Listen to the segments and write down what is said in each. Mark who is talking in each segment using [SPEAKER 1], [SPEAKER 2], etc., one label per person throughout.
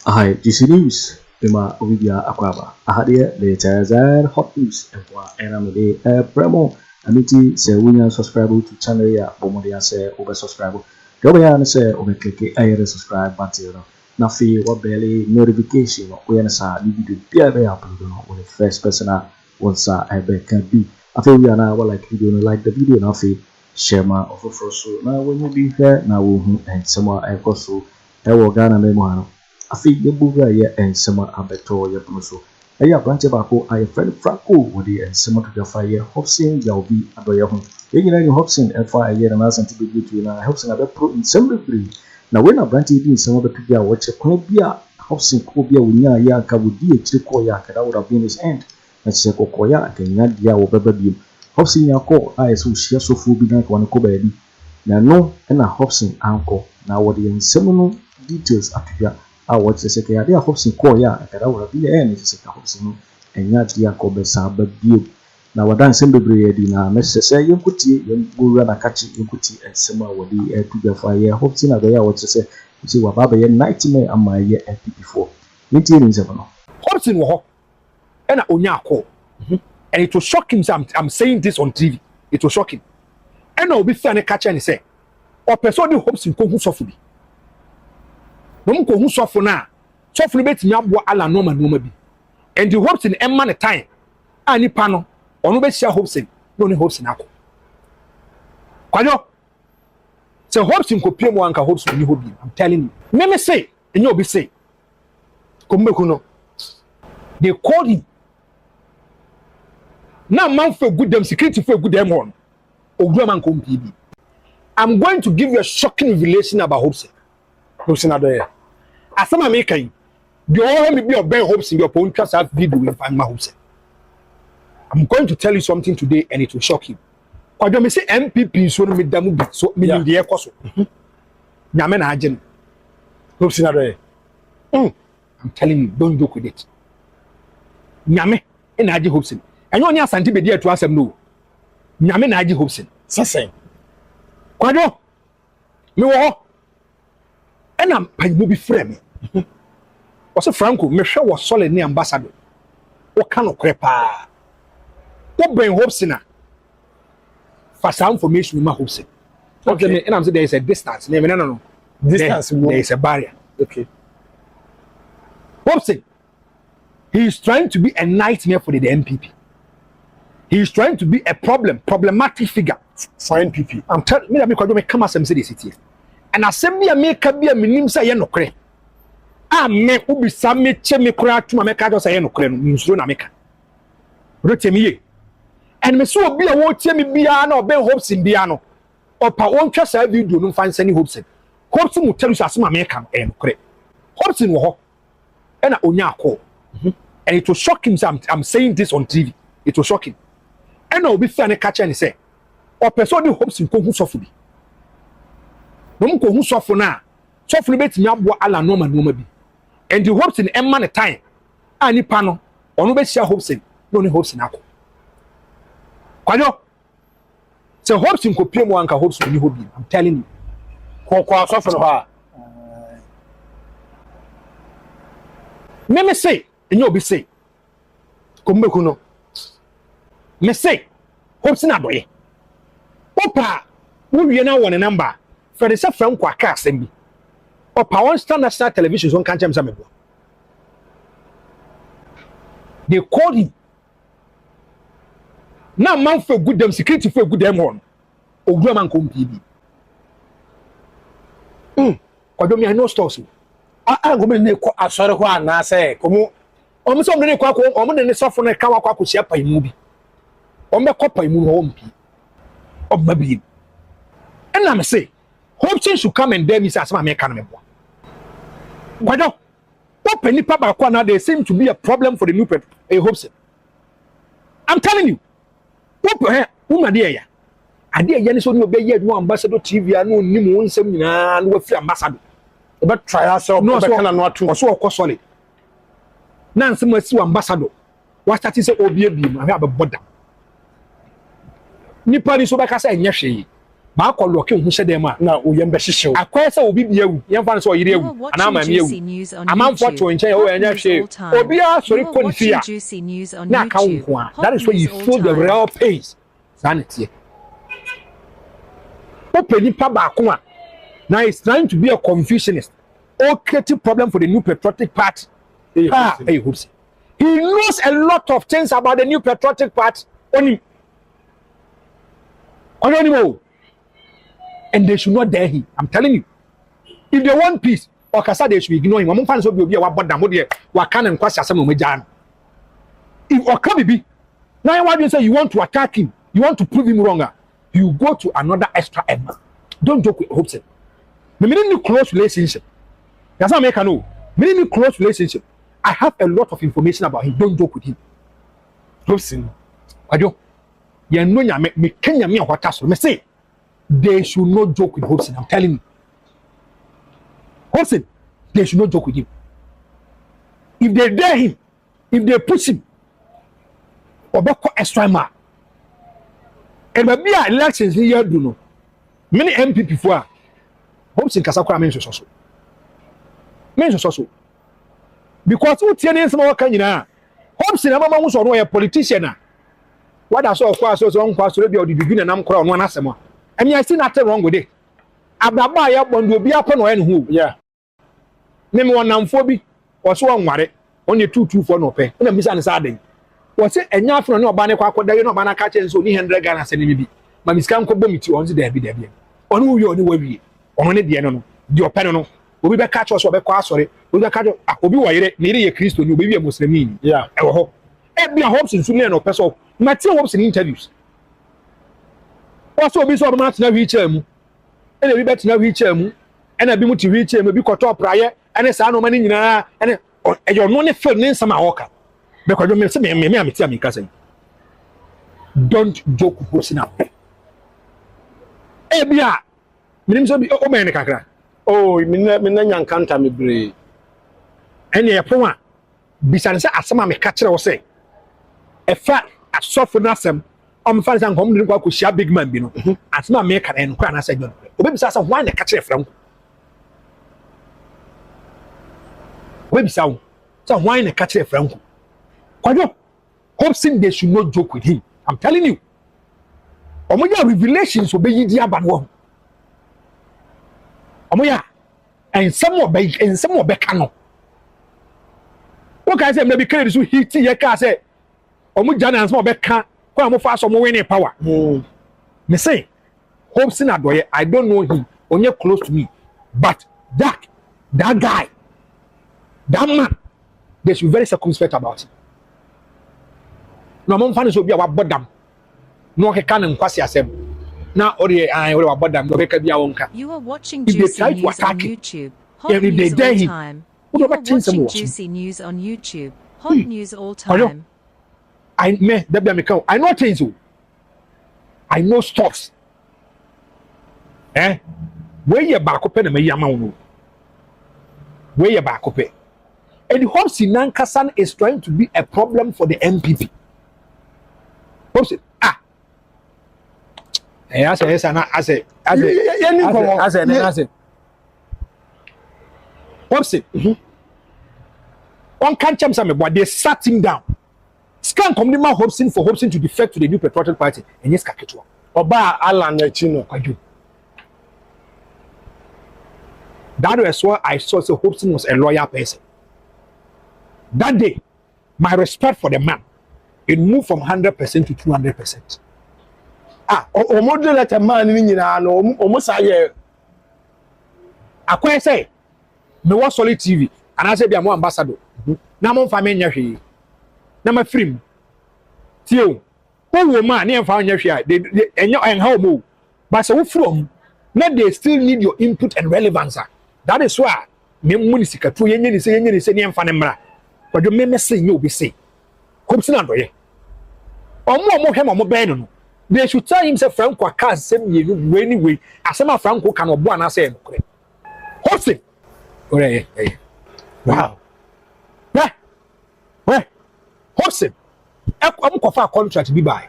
[SPEAKER 1] Hi, this news. Bima Bawumia Akwaba. Ahadie the Tazan hot news and for Aremeyaw Premo. Amiti say we subscribe to channel ya Bomodia say over subscribe. Gabby say over click I subscribe button. Nafi what barely notification or when sa video be upload on the first person once I can be. I feel we are now like video like the video nafi share my offer for so now when you be here now and someone I also Ghana memo. Afriyie buga ye ensema abeto ye proso eya branche bako aye friend Franco wodi ensema to gafa ye Hopeson Adorye ho yenyina ni Hopeson efa ye na Asante Bediatuo na Hopeson abepro nsembrebre na we na branche di nsema beto bia wo che kwan bia Hopeson ko bia wonya ye aka wodi echire ko ya kada would have been his end na che ko ya akanya dia wo beba biem Hopeson yakọ aye so hia sofo bi na kwa ko ba bi na no na Hopeson anko na wodi nsema no details atubia what the second idea Hopeson call ya kada wora bi e se ka Hopeson enya dia ko be sa ba bio na wadan sem bebre di na message yenkuti yengura na kachi yenkuti ensema wodi e tuga fa ye Hopeson Adorye what say say wa baba ye nightmare ama ye MP4 yiti rin se no
[SPEAKER 2] Hopeson wo ho e na onya call and it was shocking. I'm saying this on TV. It was shocking. And obi fa ne kachi and say o person di Hopeson ko hu sofo bi no ko hu sofo na sofo no betimi abo ala normal bi and the Hopeson emma ne time ani pa no ono be sia Hopeson no ne Hopeson akọ kwajo se Hopeson ko pie mo anka Hopeson ni hobi I'm telling you me say enye obi say ko mbeku no they called him na man for good them security for good them on ogura man ko mpi. I'm going to give you a shocking revelation about Hopeson Adorye. Asama mekai. The all me be obey Hopeson your phone trust have video in find my Hopeson. I'm going to tell you something today and it will shock you. Kwajo me say MPP so no me damu bi so me dey ekoso. Nyame na agye no. Hopeson Adorye. I'm telling you don't joke with it. Nyame na agye Hopeson. Enyo oni Asante Bediatuo asem no. Nyame na agye Hopeson. Sesen. Kwajo me wo and I'm paying be frame. Was a Franco, me sure was solid near ambassador. What kind of crepa? What bring Hopeson? For some information, we must Hopeson. Okay, and I'm saying there is a distance. No. Distance, there is a barrier. Okay. Hopeson, he is trying to be a nightmare for the NPP. He is trying to be a problematic figure for NPP. I'm telling me that because me come as some city city. And assembly make a be a minim say ye nokre. Ah me ubi me che me kura tuma me ka do say ye nokre no nsuo na meka. Rotemi ye. And me so obi a wo tie me bia na oben Hopeson bia no. Opa won twa sa video no fan sani Hopeson. Hopeson mo tell you asema meka e nokre. Hopeson wo ho. E na onya akọ. And it was shocking. I'm saying this on TV. It was shocking. And obi fa ne ka che ni say o person di Hopeson ko hu sofo bi. No ko hu sofo na sofo betimi abo ala normal bi and the Hopeson emma ne time ani pa no ono be sia Hopeson no ne Hopeson akọ kwajo se Hopeson ko pie mo anka Hopeson ni hobi I'm telling you ko sofo no ha me say enyo obi say ko mbeku no me say Hopeson Adorye opa wo wie na won number for the say from Kwaku Annan or Power Star National Television on can't jam. They called him. Now man for good them security for good them on. Ogura man come PB. Kwado me no stores. Go me ne ko asare ho ana say komu. Omo so me ne kwa ko omo ne sofo ne ka kwa ko sia pa imu bi. Omo ko pa imu no ompi. Omo bi. And I'm say Hopeson should come and dare me say asama me can me boa. Kwado, what penny papa kwana there seem to be a problem for the new people. Hopeson. I'm telling you. What woman there ya? Ade ya ni so no be ye no ambassador TV anu ni mo nsem nyina no wafi ambassador. But try yourself no be kana no atu. So okọ solid. Na nsem asi ambassador. What start say obi abi ma ha be boda. Nipa ni so be ka say enye hwe. ma ko loke hu hye dem a na oyem be hyehyew akwai se obi bia wu yem fa no so oyire wu ana ma me wu amanfo to nchen o enya hwe obi a sori konfia na ka nko a that is where you feel the real pains sanity open pa ba ko a now he's trying to be a Confucianist or creative problem for the new patriotic party. He knows a lot of things about the new patriotic party only. And they should not dare him. I'm telling you. If they want peace, or Kasa, they should ignore him. I'm fans of you about Damodier, Wakan and Kwasa Samujan. If Okabi, now why do you say you want to attack him? You want to prove him wronger? You go to another extra effort. Don't joke with Hopeson. The minute close relationship. That's how I know. Minute close relationship. I have a lot of information about him. Don't joke with him. Hopeson. Addo. You know me Kenya me what task. Me say they should not joke with Hopeson. I'm telling you. Hopeson, they should not joke with him. If they dare him, if they push him, or back extra mile. And maybe elections here do no. Many MP before Hopeson Kasakwa mention so. Mention so. Because who tell you some work nyina. Hopeson amama hu so no a politician na. What I saw kwa so nkwa so be o di na nam kora no anasem. I mean I see nothing wrong with it. Abraba ya bondo obi apo no en hu. Yeah. Me wonamfo bi o so onware onye 224 no pe. Na misa ne sa den. O se enya afro ne oba ne kwa akoda ye no oba na ka che nso ni 100 Ghana se ne bi. Ma miska nko bomiti on se da bi. Onu wi oni wawie. Ono ne de no. Di opene no. Obi be ka che so be kwa asore. Obi be ka che obi wo yire ne ye Kristo ni obi wi Muslimin. Yeah. E wo ho. E bia Hopeson su ne no person. Mati Hopeson interviews. Also obi so ma tena wheelchair mu. E na bi be tena wheelchair mu. E na bi mu ti wheelchair mu bi koto praye. Ene sa no mani nyina. Ene e yo no ne feel ne nsama hoka. Because me say me ameti amika say. Don't joke with Hopeson now. Eh bia minim so bi o me ne kakra. Oh me na nyankanta me bre. Ene ye pon a bisan say asema me ka kire wo say. E fa asofo na asem o fa say nkom ne kwa ko shia big man bi no. Asema me ka en kwa na say jon. Obi bisa say why ne ka kire franko. Obi bisa wo say why ne ka kire franko. Kwajo Hopeson they should not joke with him. I'm telling you. Omoya revelations obeyi di aba no. Omoya and some be kano. What can I say maybe Kennedy so hit ye ka say omoja na some be kan kwa mo fa so mo win power. Me say Hopeson Adorye, I don't know him. Only close to me. But that guy, that man, they should be very circumspect about it. No man fan so be our bodam. No he can nkwasi asem. Na ori ori wa bodam no be ka bia wonka.
[SPEAKER 3] You are watching Juicy News on YouTube. Hot news all time. You are watching Juicy News on YouTube. Hot news all time.
[SPEAKER 2] I know things. I know stocks. Where you back up and me yama. Where you back up. And Hopeson Nankasan is trying to be a problem for the MPP. Hopeson, I say. Hopeson. One can't jump something, but they sat him down. Scan community Hopeson for Hopeson to defect to the new patriotic party. And yes, Kaketwa. Oba Alan Chino. That was why I saw so Hopeson was a loyal person. That day, my respect for the man, it moved from 100% to 200%. Let a man in almost a year. I quite say, me was solid TV, and I said, be a more ambassador. Now, my family, now my friend. Tio, who man near found your share, and how move. But so from, now they still need your input and relevance. That is why, me munisika, 2 years, say, Fanamra. But you may say, you be say, Hopeson Adorye. Or more him or more ben. They should tell himself Franco cast same year anyway. As some Franco can or one say, Hopeson. Wow. Where? Hopeson. I'm going for contract to be by.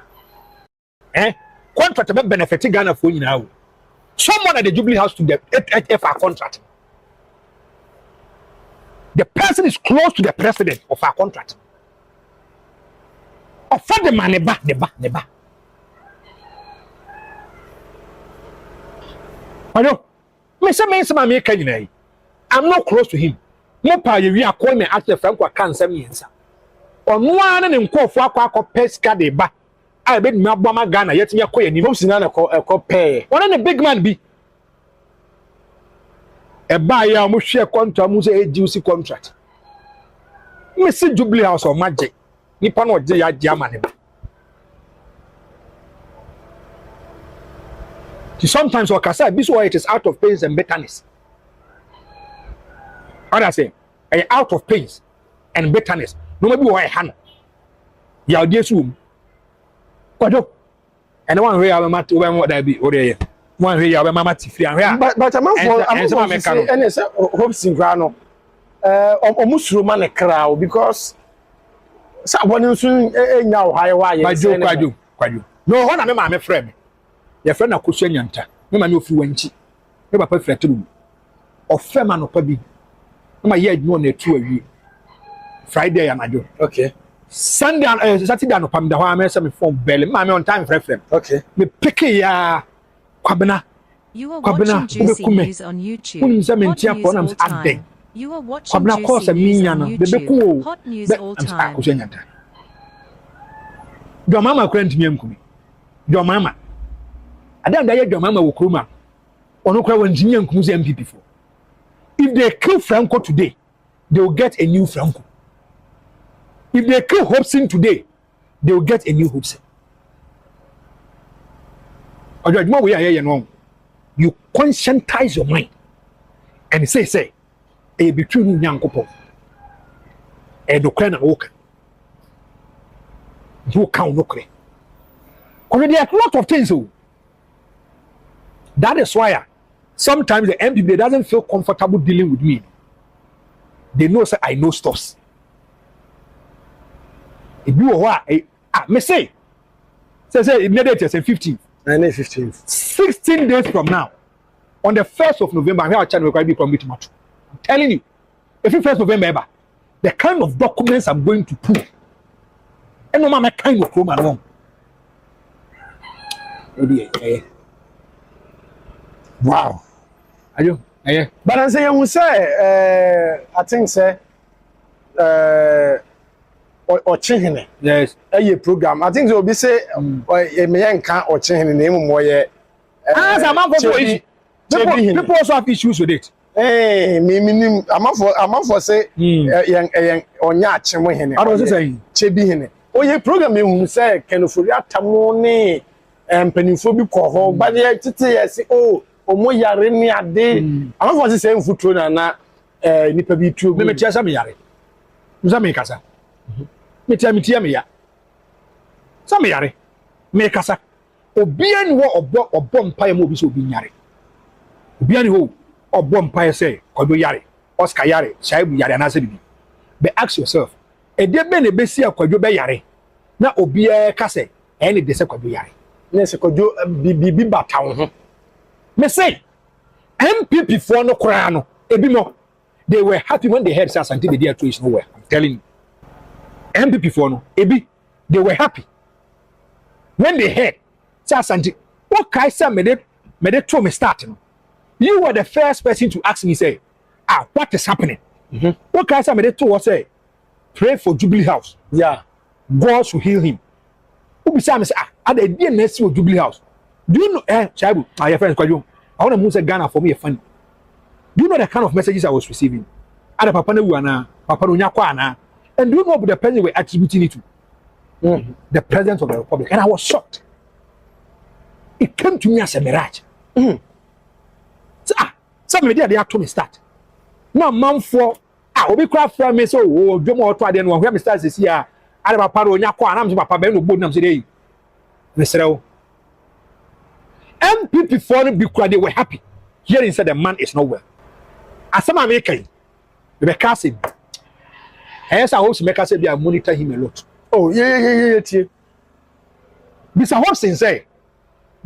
[SPEAKER 2] Contract about benefiting Ghana for you now. someone at the Jubilee House to the FR contract. The person is close to the president of our contract. Offer the money back, the back. I know. I'm not close to him. No pa we are calling me after Franco can send me answer. On one and call for a pesca de ba. I bet me Obama Ghana yet me a coy and you see a pay. What an a big man be? A buyer must share contract, must a juicy contract. Mr. Jubilee House or Magic. Nippon or Germany. Sometimes what I say, this is why it is out of pains and bitterness. What I say, out of pains and bitterness. No matter what I hand. Yeah, this room. What do? And one way I am at what I be or one way I am at free. But I'm and it's a Hopeson Grano. Almost Roman crowd because someone soon now high wire. Kwaju. No one am my friend. Your friend Akoto Nyanta. Me ma no fi wanchi. Me papa fretru. Ofema no pa bi. Ma ye adwo na etu awie. Friday anajo. Okay. Sunday Saturday no pam da ho am say me phone bell. Ma me on time frefrem. Okay. Me pick ya Kwabena.
[SPEAKER 3] You are watching Juicy News on YouTube. You are watching Juicy News on YouTube. Hot news all time.
[SPEAKER 2] Your mama couldn't me mkumi. Your mama. I don't know your mama will come. Or no crowd engineer comes MP before. If they kill Franco today, they will get a new Franco. If they kill Hopeson today, they will get a new Hopeson. Or you know we are here, you know. You conscientize your mind and say, a between young couple. And the kind of work. You can't look. Already a lot of things. That is why sometimes the MP doesn't feel comfortable dealing with me. They know say I know stuffs. If you are me say immediately say 15th. 15th. 16 days from now, on the 1st of November, I'm here to require me from I'm telling you, if it's 1st November ever, the kind of documents I'm going to pull, and no matter kind of room along. Wow. Are you?
[SPEAKER 4] But I say, I think, say, otchere.
[SPEAKER 2] Yes.
[SPEAKER 4] A program. I think they will be say, Aremeyaw otchere name more.
[SPEAKER 2] As a man for people also have issues with it.
[SPEAKER 4] Me, I'm for say, young onya chemo hene.
[SPEAKER 2] I was saying,
[SPEAKER 4] chebi hene. Oh, ye program me say, Ken Ofori Atta money, penifo ko but ye tete say, oh, omo yare ni ade. I'm for say futuro na nipa bi tu.
[SPEAKER 2] Me tia Sammy yare. Sammy kasa. Me tia me ya. Sammy yare. Me kasa. Obia ni wo obọ mpae mo bi so obi nyare. Obia ni wo obọ mpae say Kojo yare, Oscar yare, Shaibu yare na se bibi. But ask yourself, e de be na be si Kojo be yare. Na obia ka say, e ni de se Kojo yare.
[SPEAKER 4] Na se Kojo bibi bata ho.
[SPEAKER 2] Me say, MPP for no kra no, ebi mo. They were happy when they heard Asante Bediatuo is nowhere. I'm telling you. MPP for no, ebi, they were happy when they heard Asante. What can I say? Me de told me starting. You were the first person to ask me, say, what is happening? What can I say? Me de told say, pray for Jubilee House.
[SPEAKER 4] Yeah,
[SPEAKER 2] God should heal him. Who be say, at the DNS of Jubilee House. Do you know, Chaibu, my friends, Kwaku, I want to move to Ghana for me a fund. Do you know the kind of messages I was receiving? Ada Papa Newana, Papa Nyakwana, and do you know what the president were attributing it to? The president of the Republic, and I was shocked. It came to me as a mirage. So, some media they have to me start. Now, man for Obi craft from me so, oh, Jomo to the one where me start this year. Ada Papa Nyakwana, I'm Papa Ben, no good name today. Mr. MPP for the they were happy. Here inside the man is not well. As some American, the casting. As I also make us say, I monitor him a lot.
[SPEAKER 4] Oh, yeah.
[SPEAKER 2] Mr. Hopeson say,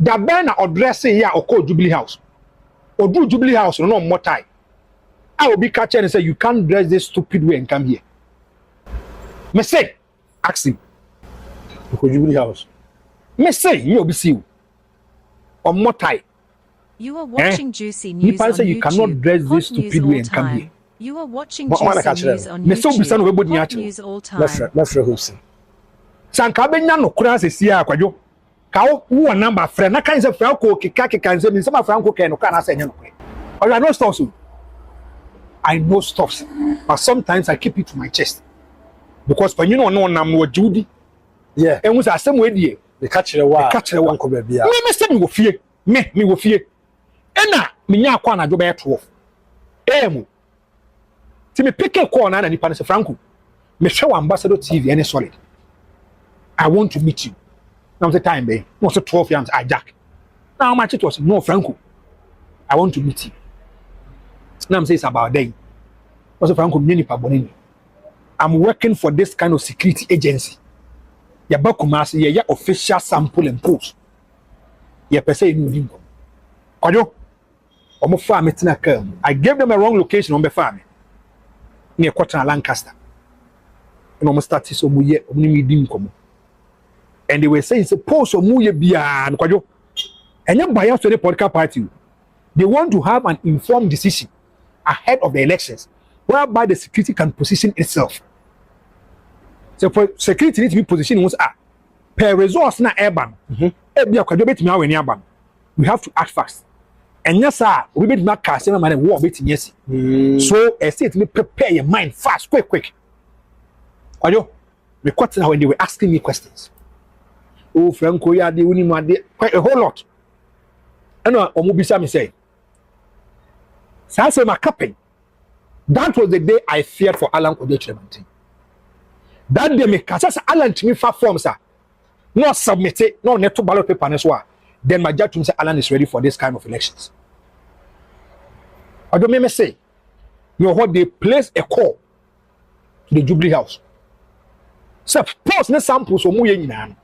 [SPEAKER 2] that banner addressing here or called Jubilee House. or do Jubilee House no more tie. I will be catching and say you can't dress this stupid way and come here. Me say, ask him.
[SPEAKER 4] Because Jubilee House.
[SPEAKER 2] Me say you will be see you. Or more tie.
[SPEAKER 3] You are watching Juicy News on
[SPEAKER 2] say you
[SPEAKER 3] YouTube.
[SPEAKER 2] Cannot dress this stupid way and come here.
[SPEAKER 3] You are watching Juicy News on
[SPEAKER 2] Me so be son we
[SPEAKER 3] YouTube.
[SPEAKER 2] body
[SPEAKER 3] Hot news all time.
[SPEAKER 4] Let's Hopeson.
[SPEAKER 2] Sanka benya no kura se sia akwadwo. Ka wo number friend na kan say franco kika say me say franco ken no kana say nya no kure. Or I know stuff so. I know stuff, but sometimes I keep it to my chest. Because when you know no nam no Judy.
[SPEAKER 4] Yeah.
[SPEAKER 2] And was asem we die.
[SPEAKER 4] The catcher wa. Catcher wa ko bia.
[SPEAKER 2] Me say me wo fie. Me wo fie. Ena me nya akwa na jo be 12. Emu. Ti me pick a call na nipa say franco. Me hwe ambassador TV any solid. I want to meet you. Now the time be. No so 12 years I jack. Now how much it was? No franco. I want to meet you. Now I'm saying it's about day. Also franco me nipa bonini. I'm working for this kind of security agency. Ya bakumasi ya official sample and post. Ya pese inu dinko. Kwajo. Omo fa me tina kam. I gave them a wrong location on be fa me. Near Quarter Lancaster. And almost started so muye omni dinko. And they were saying suppose so muye bia and kwajo. And your bias to the political party. They want to have an informed decision ahead of the elections, whereby the security can position itself. So for security need to be positioned once per resource na urban. We have to act fast. And yes, sir, we be make cast money war bit yes. So a state me prepare your mind fast, quick. Kwajo, the question when they were asking me questions. Oh, Franco, ya de uni ma de quite a whole lot. And omubisa me say. So I say my campaign. That was the day I feared for Kojo Kyeremanteng. That day me kasa Alan to me for form sir. No submit it, no net to ballot paper and so. Then my judge say Alan is ready for this kind of elections. I don't me say. You know what, they place a call to the Jubilee House. So post ne samples so mu nyina.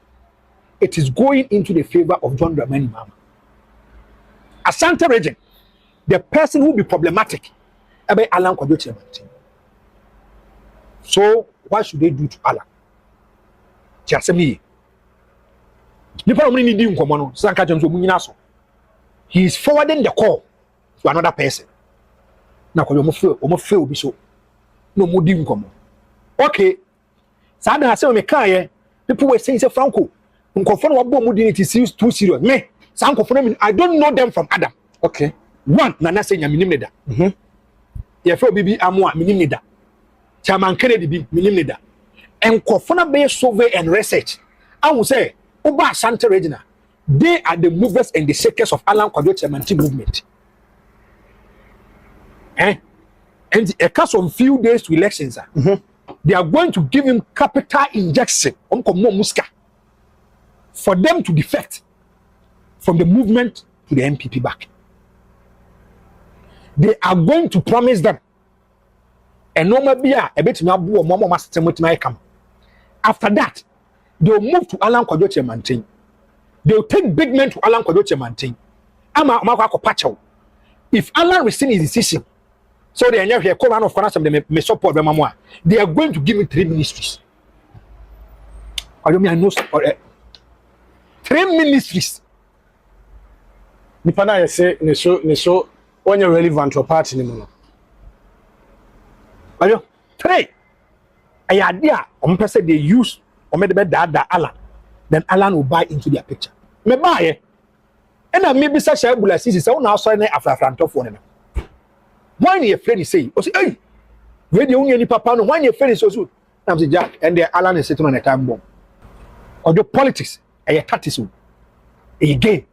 [SPEAKER 2] It is going into the favor of John Dramani Mahama. Asante region, the person who will be problematic about Alan Kojo Kyeremanteng. So what should they do to Alan? Tiasemi. Nipa omni ni di nkomo no, sanka jemso mu nyina so. He is forwarding the call to another person. Na ko omo fe obi so. No mu di nkomo. Okay. Sada say me kan people were saying say Franco, nkofo no wabo mu di it is too serious. Me, sankofo I don't know them from Adam. Okay. One, Nana say minim neda. Ye fe obi bi amoa minim neda. Chairman Kennedy bi minim neda. Nkofo na be survey and research. I will say Oba Asante region, they are the movers and the shakers of Alan Kojo Kyeremanteng movement. And a case of few days to elections, they are going to give him capital injection for them to defect from the movement to the MPP back. They are going to promise them and no be a bit come. After that, they will move to Alan Kojo Kyeremanteng. They will take big men to Alan Kojo Kyeremanteng. If Alan rescinds his decision, so they are here, call of finance, they support them. They are going to give him 3 ministries. I know 3 ministries.
[SPEAKER 4] Nipana say ne so when you're relevant to a party anymore.
[SPEAKER 2] 3. I idea person they use or made the bed Alan. Then Alan will buy into their picture. Me buy and I maybe such a bull as is now sign after front of one. Why your friend say, hey, radio only papa no, why your friend is so good? I'm saying Jack and the Alan is sitting on a time bomb. Or the politics, a tactics, a game.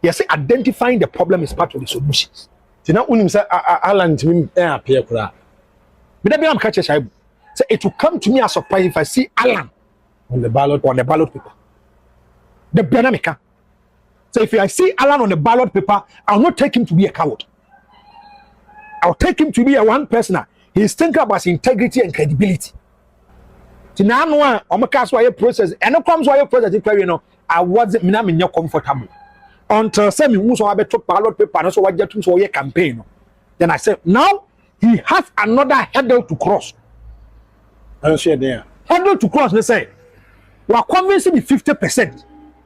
[SPEAKER 2] Yes, identifying the problem is part of the solutions.
[SPEAKER 4] Tina unim say Alan to me appear kura.
[SPEAKER 2] But then I'm catch a say it will come to me as a surprise if I see Alan
[SPEAKER 4] on the ballot paper.
[SPEAKER 2] The dynamic. So if I see Alan on the ballot paper, I'll not take him to be a coward. I'll take him to be a one person. He's thinking about his integrity and credibility. Tina no process and no comes why process you know I wasn't comfortable. until Sammy who so about ballot paper and so what get to your campaign. Then I said, now he has another hurdle to cross.
[SPEAKER 4] I don't share there.
[SPEAKER 2] Hurdle to cross, they say. We are convincing me 50%.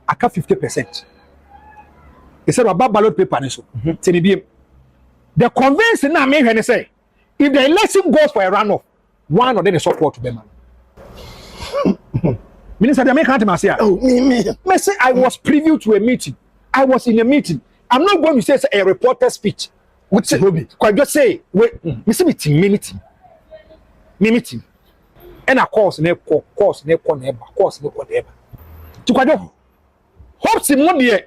[SPEAKER 2] I got 50%. He said about ballot paper and so. The convincing now me when they say, if the election goes for a runoff, one or then a support to them. Minister, the American Masia.
[SPEAKER 4] Oh, me.
[SPEAKER 2] Say I was privy to a meeting. I was in a meeting. I'm not going to say a reporter speech. What's it? Quite just say, wait, meeting. And of course, To quite Hopeson,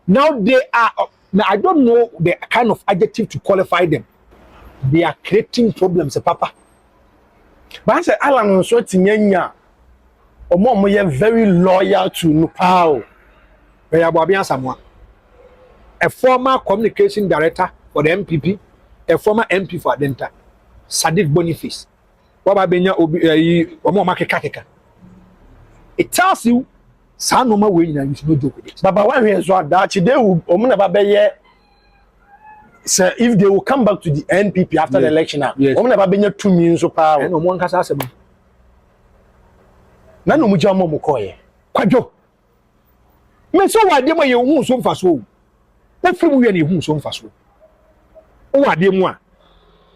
[SPEAKER 2] now they are. Now I don't know the kind of adjective to qualify them. They are creating problems, Papa.
[SPEAKER 4] But I said, Alan so Tinyanya. Omo ye very loyal to Nupao.
[SPEAKER 2] A former communication director for the MPP, a former MP for Adenta, Sadiq Boniface. It tells you, son, no more way, you should not joke with it.
[SPEAKER 4] Baba, why is what that today? Sir, if they will come back to the NPP after the election now, never been 2 millions of power.
[SPEAKER 2] And one can ask them.
[SPEAKER 4] None of which are more Mokoye.
[SPEAKER 2] Kwajo. Me so wa de mo ye hu so mfa so. Na fi mu ye ne hu so mfa so. O wa de mu a.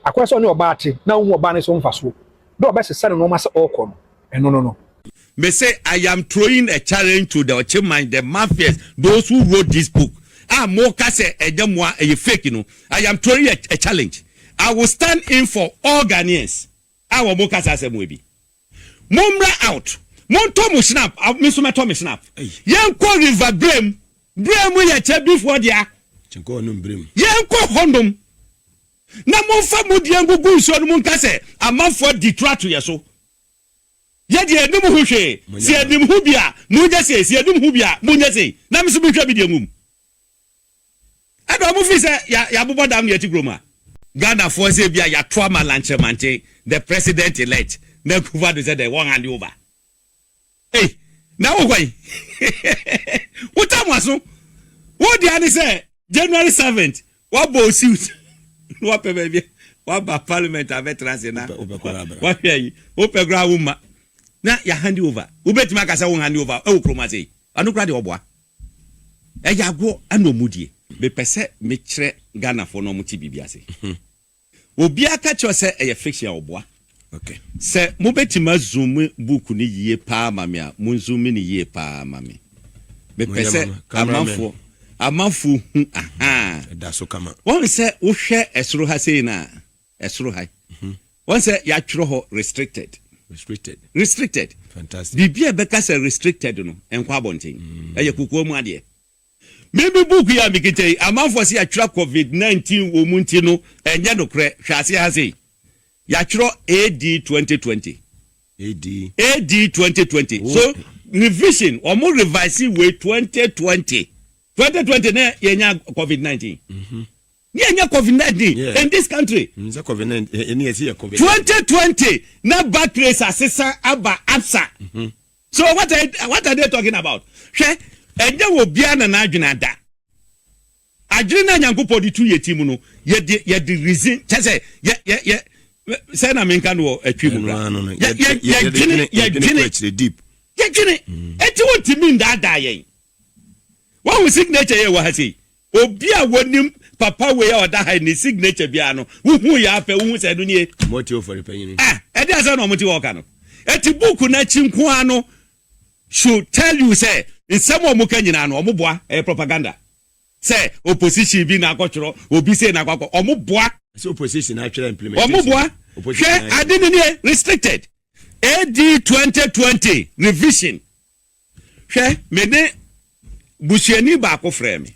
[SPEAKER 2] Akwaso ne oba ate na hu oba ne so mfa so. Do oba sesa no ma se okọ no. No.
[SPEAKER 5] Me say I am throwing a challenge to the Ocheman, the mafias, those who wrote this book. More kase ejamwa e fake no. I am throwing a challenge. I will stand in for all Ghanaians. Our more kase asem we be. Mumra out. Mon Tomu snap, Mr. Tommy snap. Yan ko river blame we ya che before dia.
[SPEAKER 6] Chenko no blame.
[SPEAKER 5] Yan ko hondom. Na mon fa mudi yan gugu so no mon kase, amanfo detract to yeso. Ye de enim hu hwe, si enim hu bia, mu nya se, si enim hu bia, mu nya se. Na me so bi hwa bi de ngum. Ado mu fi se ya bobo dam ye ti groma. Ghana for say bia ya trauma lanchemante, the president elect. Na Akufo Addo said they won't hand over. Hey, now why? What time was so? What the other say? January 7th. What bo suit? What baby? What ba parliament have transena? What here? Open ground woman. Na ya hand over. Ubet makasa won hand over. E kroma say. Anu kra de oboa. E ya go anu mudie. Me pese me kire Ghana for no muti bibia say. Obi aka cho say e fiction oboa.
[SPEAKER 6] Okay.
[SPEAKER 5] Se mo betima zoom book ni yie pa mame a mo zoom ni yie pa mame. Me pese amanfo aha.
[SPEAKER 6] Da so kama.
[SPEAKER 5] Won se wo hwe esoro ha sei na esoro ha. Won se ya twro ho restricted. Fantastic. Bibia beka se restricted no enkwa abonten. Eye kukuo mu ade. Maybe book ya mikite amanfo se ya twra COVID-19 wo mu nti no enye no kre hwase ha sei. Yachro AD 2020. AD 2020. Oh. So revision or more revising way 2020. 2020 na yenya COVID-19. Yenya COVID-19 in this country.
[SPEAKER 6] COVID-19 COVID-19.
[SPEAKER 5] 2020 na back race assessor aba absa. So what are they talking about? She enye wo bia na adwena da. Adwena nyankopɔ di 2 year team no ye the reason say ye say na menka no atwi mu bra
[SPEAKER 6] ye deep
[SPEAKER 5] eti wonti min da yen one with signature ye wa ha sei obi a wonim papa we ya oda ha ni signature bia no hu ya afa hu se do nie
[SPEAKER 6] moti ofori panyin
[SPEAKER 5] e dey say no moti wo ka no eti book na chinko ano should tell you say in some of muka nyina no omoboa propaganda say opposition bi na akotworo obi say na akwa omoboa.
[SPEAKER 6] So opposition actually implementation.
[SPEAKER 5] Omoboa. I didn't restricted. AD 2020 revision. Mene busiani ba ko frame.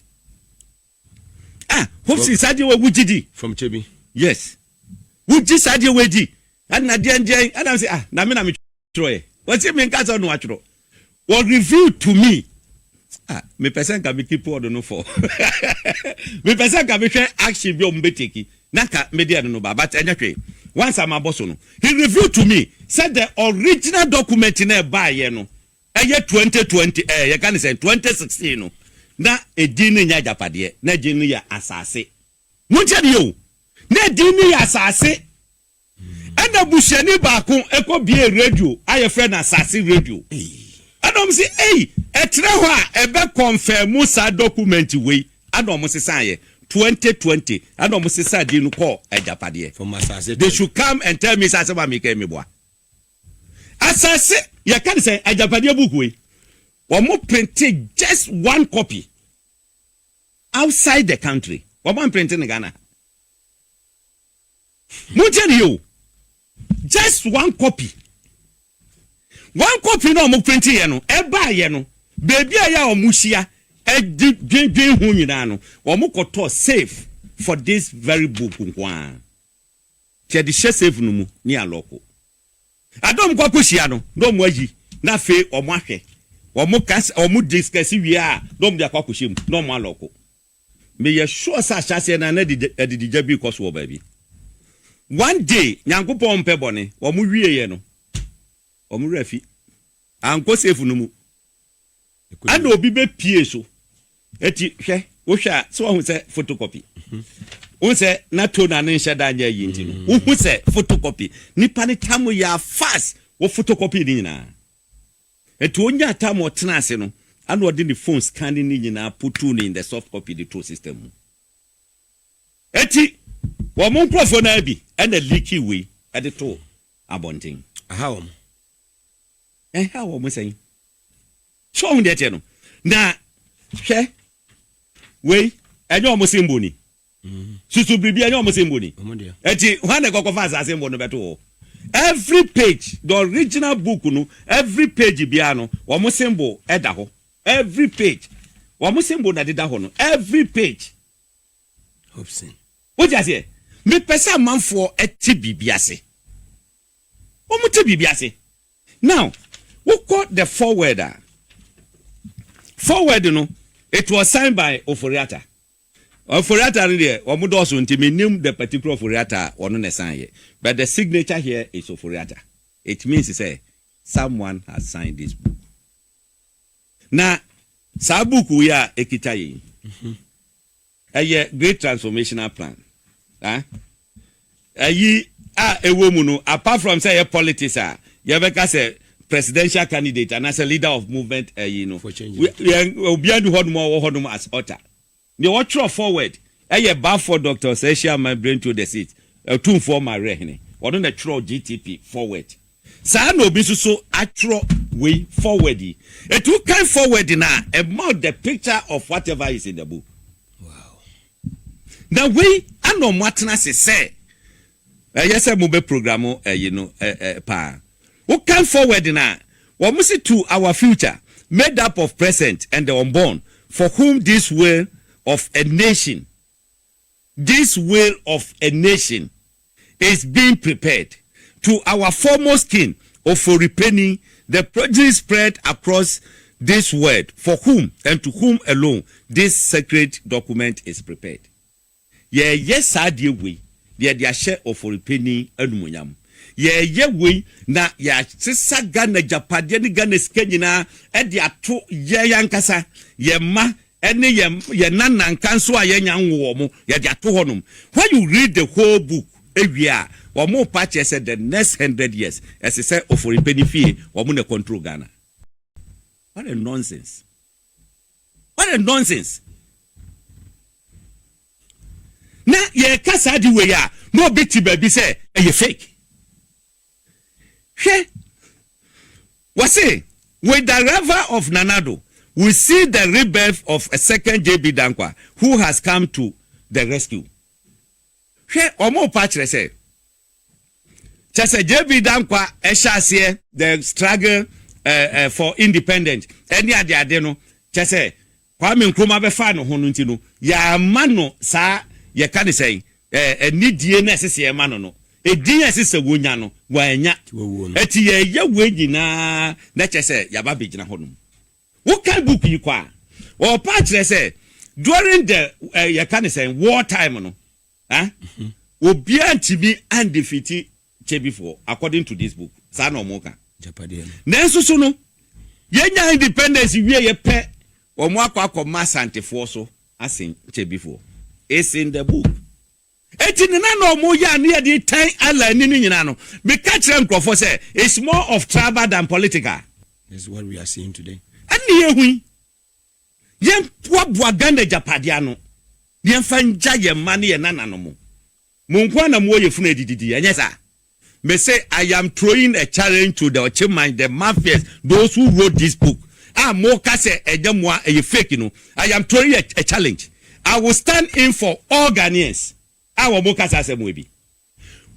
[SPEAKER 5] Hopeson Adorye we wujidi
[SPEAKER 6] from Chebi.
[SPEAKER 5] Yes. Wuji Adorye we di. Na de Adam say na me tro e. What say me nka so no atro. Was revealed to me. Me person can be keep word no for. Me person can be action bi o mbeteki. Naka media no ba but anything. Once I'm a boss no. He revealed to me said the original document in a buy no. 2020 you can say 2016 no. na edin nya japade na edin ya asase munche de yo na edin ya asase ana bushani baako ekobie radio aye friend asase radio adom say etre ho a ebe confirm sa document we adom say say 2020 adom say say di no call ajapade
[SPEAKER 6] from asase
[SPEAKER 5] they should come and tell me say ba make me boa asase you can say ajapade book we we printed just one copy outside the country we printing in Ghana munchen you just one copy no mo printing ye no e ba ye no baby aya omuhia edwedwen hu nyina no wo mo koto safe for this very book nkwa che di safe no mu ni aloko adom Kwaku hia no do mo ayi na fe omo ahwe omo kas omo discuss wi a do mo dia Kwaku hia mu no mo aloko me ye sure sa chase na na di Gabby koso baby one day nyankopon mpe bone omo wie ye no omo rafi anko safe no mu and obi be pie so eti hwe wo hwa so wo se photocopy wo se na to na ne nhada nya yi nti no wo se photocopy nipa ne tamu ya fast wo photocopy ni nyina eti onya tamu otena ase no and odi the phone scanning ni nyina put in the soft copy the to system eti wo mon profo na bi and the leaky way at the to abonting
[SPEAKER 6] how
[SPEAKER 5] how mo say show me that no na hwe we enyo mo simboni susu bibia enyo mo simboni eti wane kokofa asase mbo no beto every page the original book no every page bia no wo mo symbol eda ho every page wo mo symbol na deda ho no every page
[SPEAKER 6] Hopeson
[SPEAKER 5] what you say me pesa manfo eti bibiase wo mo te bibiase now we got the forward no it was signed by Ofori Atta. Ofori Atta there omudoso nti menim the particular Ofori Atta ono ne sign but the signature here is Ofori Atta. It means to say someone has signed this book. Na sa book we are ekita yi a great transformational plan ayi ewo mu no apart from say politics you beka say presidential candidate and as a leader of movement
[SPEAKER 6] for change
[SPEAKER 5] we be do hodmo as author the watch forward bad for Dr. Sessia my brain to the seat two for my rehne or don the true GTP forward sa no bi so actual way forward it will come forward now about the picture of whatever is in the book.
[SPEAKER 6] Wow.
[SPEAKER 5] Now we ano matna say yes mo be program pa we come forward now we must see to our future made up of present and the unborn for whom this will of a nation is being prepared. To our foremost king, Ofori Penny, the produce spread across this world, for whom and to whom alone this sacred document is prepared. Yes, I dear we, dear share Ofori Penny and Munyam. We na ya sisa Ghana Japadian Ghana Skenyina, and ya to yankasa, ye ma. Any ye nan and cancel a young woman, yet ya to honum. When you read the whole book, every year, or more patches said the next 100 years, as I said, for a penny fee, or moon control Ghana. What a nonsense! What a nonsense! Now, ye casa di way, no bitty baby say, are you fake? She was say, with the river of Nanado. We see the rebirth of a second JB Dankwa who has come to the rescue. Here, Omo Patre say, Chase JB Dankwa Eshasie, the struggle for independence. Any idea, Deno, Chase, Kwame Nkrumah Befano Honuntino, ya mano sa, ye can say, a need DNS is a mano. A DNS is a wunyano, wanya, eti ye wejina, nature say, Yababijina Honum. What kind book you qua? Or part say during the you can say war time no will be to be undefeated before according to this book. Sano moka.
[SPEAKER 6] Japadian.
[SPEAKER 5] Nenso no yenya independence we ye pe Omo akwa Asante so asin che before. It's in the book. Eti na no mo ya na de 10 ala ni nyina no. Me catch them crofo say it's more of tribal than political.
[SPEAKER 6] This is what we are seeing today.
[SPEAKER 5] Ani ehu. Yen poa Ghana japadia no. Yen fanja ye mane ye nana no mo. Monkwa na mo ye funu edididi. Anyesa. Me say I am throwing a challenge to the Ocheman, the mafias, those who wrote this book. Mo kase ejamwa e fake no. I am throwing a challenge. I will stand in for all Ghanaians. Our mo kase asem bi.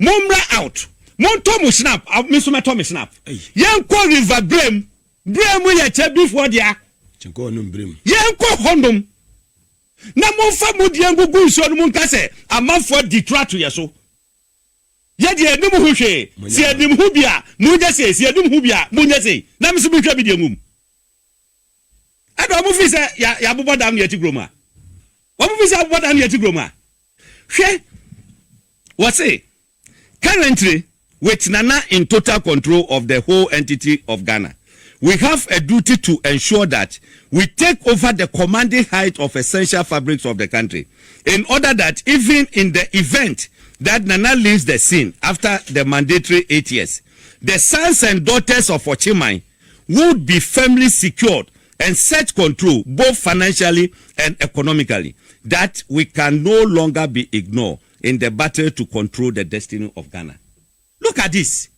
[SPEAKER 5] Mumra out. Mon to snap. Me so me to snap. Yen ko river brem ye che before dia.
[SPEAKER 6] Chenko no brem.
[SPEAKER 5] Yen ko hondom. Na mo fa mo dia gugu so no mon kase amafo detract to yeso. Ye de enim hu hwe si enim hu bia mu nya se si enim hu bia mu nya se na me so bi twa bi de mum ado mu fi se ya bobo dam ye tigroma wo mu fi se bobo dam ye tigroma hwe what say currently with Nana in total control of the whole entity of Ghana, we have a duty to ensure that we take over the commanding height of essential fabrics of the country in order that even in the event that Nana leaves the scene after the mandatory 8 years, the sons and daughters of Ochimai would be firmly secured and set control both financially and economically, that we can no longer be ignored in the battle to control the destiny of Ghana. Look at this.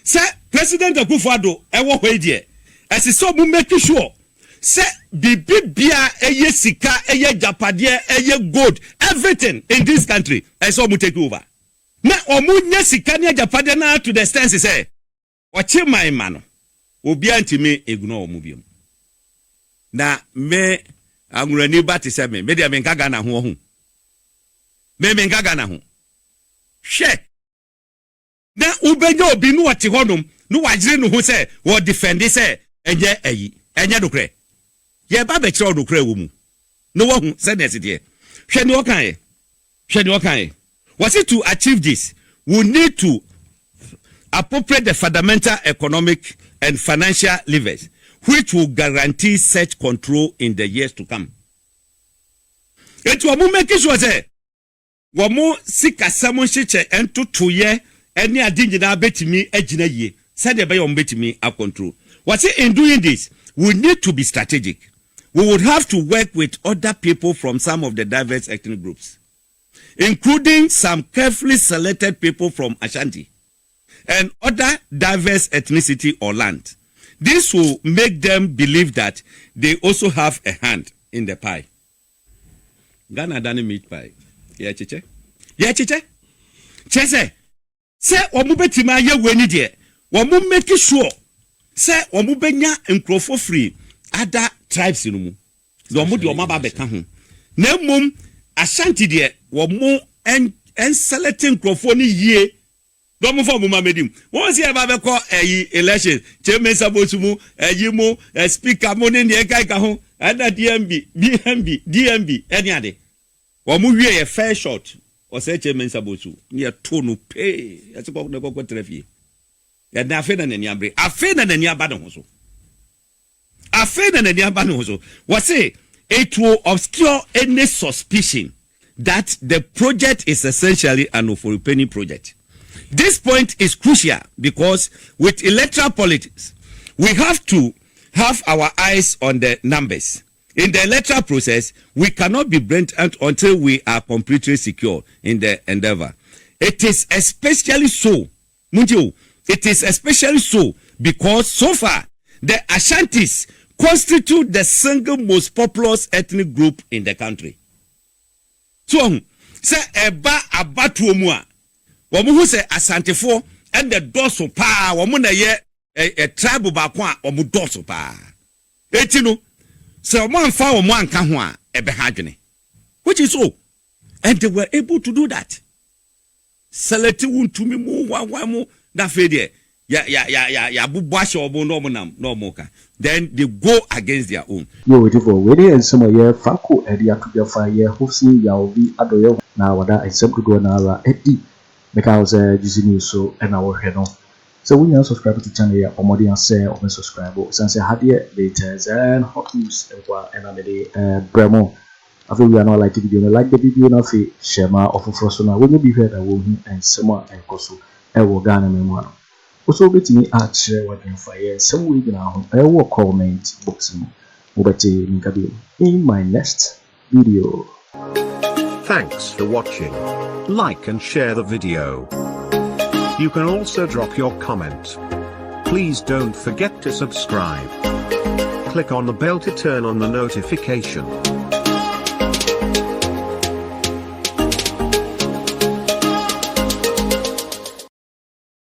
[SPEAKER 5] Sir, President Akufo Addo, ewo hwe die, as so mu make sure say bibia eye sika eye japade eye gold everything in this country as so mu take over na omu nya sika ne japade na to the stance say ochi my man obi antimi ignore omu biom na me angurani bati say me dia me nkaga na ho ho me nkaga na ho hwe na ubenya obi no wati honum no wagire no ho say wo defend say enye dokre ye ba be kire odokra wo mu no wo hu say this there hwe ni okan was it to achieve this we need to appropriate the fundamental economic and financial levers which will guarantee such control in the years to come. It will make sure say wo mu sika samu chiche ento toye eni adinjina betimi agina ye said the be betimi a control. Was it in doing this we need to be strategic. We would have to work with other people from some of the diverse ethnic groups, including some carefully selected people from Ashanti and other diverse ethnicity or land. This will make them believe that they also have a hand in the pie. Ghana dani meat pie. Yeah, chiche. Chese. Say omu betima ye weni die. Omu make sure. Say omu benya nkrofo free other tribes in mu. Do mu de omaba beka ho. Na mum Ashanti de wo mu en selecting nkrofo ni yie. Do mu for mu mamedim. Won se e ba be ko election. Chairman sabotu mu mu speaker mu ne ne kai ka ho. Ada DMB any ade. Wo mu wie a fair shot. O se chairman sabotu. Ni to no pay. E se ko trafie. Ya na afe na ne abre. Afe na ne aba ho so. Was say it will obscure any suspicion that the project is essentially an Ofori project. This point is crucial because with electoral politics, we have to have our eyes on the numbers. In the electoral process, we cannot be blatant until we are completely secure in the endeavor. It is especially so, because so far the Ashantis constitute the single most populous ethnic group in the country. So, say eba abatu omua. Wamu hu say Asantefo and the doso pa. Wamu na ye a tribe ba kwa wamu doso pa. Etino. So wamu anfa wamu anka hua ebe hadwene. Which is so, and they were able to do that. Select untumi mu wamu da fedie. Ya bubashi obo no moka. Then they go against their own.
[SPEAKER 1] Yo wait for waiting and some year Kwaku Addo Hopeson Adorye na wada except go na ra edi because using so and our head on So when you subscribe to the channel here, or more than say or subscribe, since I had the latest and hot news and I'm the Bremo. I feel we are not like the video, like the video, not fi share my offer for so now. When you be heard, I will and someone and Koso, I will Ghana memoir. Also, get me at share what in fire, some week now, I will comment boxing. In my next video.
[SPEAKER 7] Thanks for watching. Like and share the video. You can also drop your comment. Please don't forget to subscribe. Click on the bell to turn on the notification.